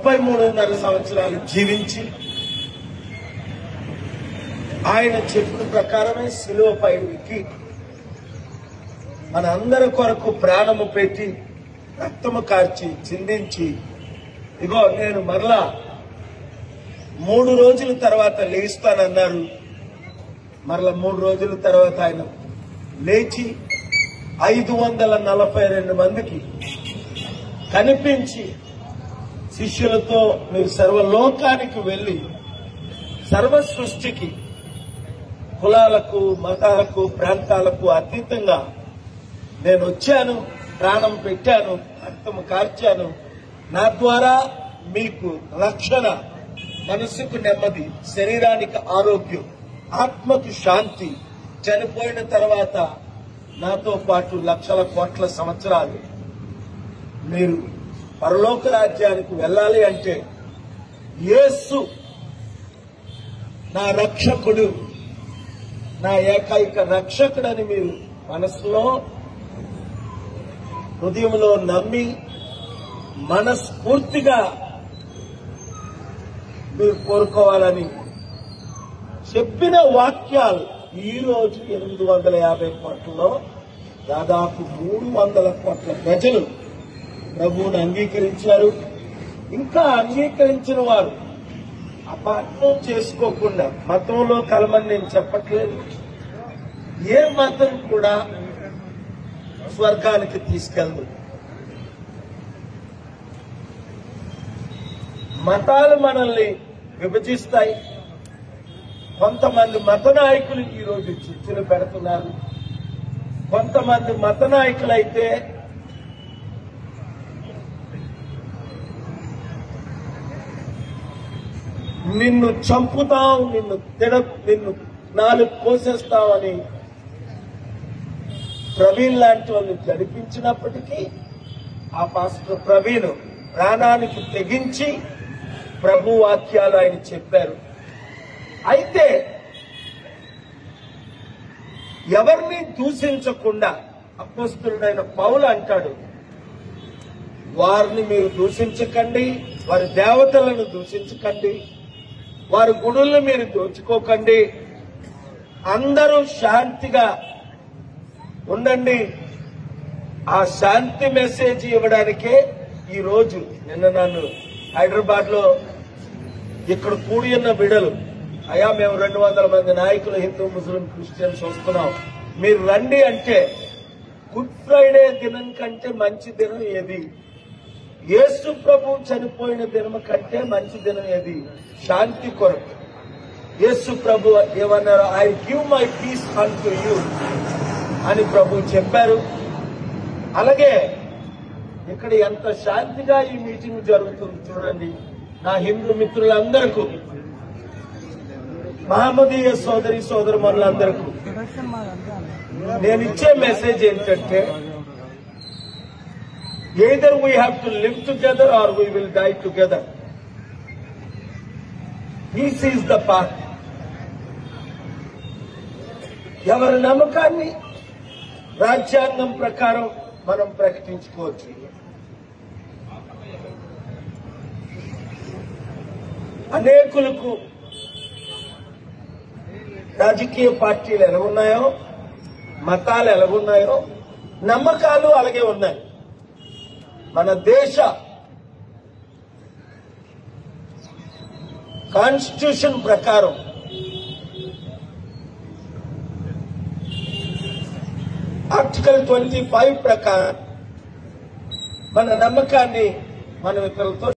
33.5 సంవత్సరాలు జీవించి ఆయన చెప్పిన ప్రకారమే శిలువపై ఎక్కి మన అందరి కొరకు ప్రాణము పెట్టి రక్తము కార్చి చిందించి ఇగో నేను మరలా 3 రోజుల తర్వాత లేస్తానన్నారు. మరలా 3 రోజుల తర్వాత ఆయన లేచి 542 మందికి కనిపించి శిష్యులతో మీరు సర్వలోకానికి వెళ్లి సర్వ సృష్టికి కులాలకు మతాలకు ప్రాంతాలకు అతీతంగా నేను వచ్చాను, ప్రాణం పెట్టాను, రక్తము కార్చాను, నా ద్వారా మీకు రక్షణ, మనసుకు నెమ్మది, శరీరానికి ఆరోగ్యం, ఆత్మకు శాంతి, చనిపోయిన తర్వాత నాతో పాటు లక్షల కోట్ల సంవత్సరాలు మీరు పరలోక రాజ్యానికి వెళ్ళాలి అంటే యేసు నా రక్షకుడు, నా ఏకైక రక్షకుడని మీరు మనసులో హృదయంలో నమ్మి మనస్ఫూర్తిగా మీరు కోరుకోవాలని చెప్పిన వాక్యాలు ఈ రోజు 850 కోట్లలో దాదాపు 300 కోట్ల ప్రజలు ప్రభువును అంగీకరించారు. ఇంకా అంగీకరించిన వారు అపార్థం చేసుకోకుండా, మతంలో కలమని నేను చెప్పట్లేదు, ఏ మతం కూడా స్వర్గానికి తీసుకెళ్దు. మతాలు మనల్ని విభజిస్తాయి. కొంతమంది మత నాయకులు ఈరోజు చిచ్చులు పెడుతున్నారు. కొంతమంది మత నాయకులైతే నిన్ను చంపుతాం, నిన్ను 4 కోసేస్తామని ప్రవీణ్ లాంటి వాళ్ళు జరిపించినప్పటికీ ఆ పాస్టర్ ప్రవీణ్ ప్రాణానికి తెగించి ప్రభు వాక్యాలు ఆయన చెప్పారు. అయితే ఎవరిని దూషించకుండా అపోస్తలుడైన పౌలు అంటాడు, వారిని మీరు దూషించకండి, వారి దేవతలను దూషించకండి, వారి గుడులను మీరు దోచుకోకండి, అందరూ శాంతిగా ఉండండి. ఆ శాంతి మెసేజ్ ఇవ్వడానికే ఈ రోజు నిన్న నన్ను హైదరాబాద్ లో ఇక్కడ కూడి ఉన్న బిడలు, అయ్యా మేము 200 మంది నాయకులు హిందూ ముస్లిం క్రిస్టియన్స్ వస్తున్నాం, మీరు రండి అంటే గుడ్ ఫ్రైడే దినం కంటే మంచి దినం ఏది? యేసు ప్రభు చనిపోయిన దినం కంటే మంచి దినం ఏది? శాంతి కొరకు యేసు ప్రభు ఏమన్నారు? I give my peace unto you అని ప్రభు చెప్పారు. అలాగే ఇక్కడ ఎంత శాంతిగా ఈ మీటింగ్ జరుగుతుంది చూడండి. నా హిందూ మిత్రులందరికీ, మహమ్మదీయ సోదరి సోదరుమణులందరికీ నేను ఇచ్చే మెసేజ్ ఏంటంటే, either we have to live together or we will die together. This is the path. ఎవరి నమ్మకాన్ని రాజ్యాంగం ప్రకారం మనం ప్రకటించుకోవచ్చు. అనేకులకు రాజకీయ పార్టీలు ఎలాగున్నాయో, మతాలు ఎలాగున్నాయో, నమ్మకాలు అలాగే ఉన్నాయి. మన దేశ కాన్స్టిట్యూషన్ ప్రకారం ఆర్టికల్ 25 ప్రకారం మన నమ్మకాన్ని మనం ఇతరులతో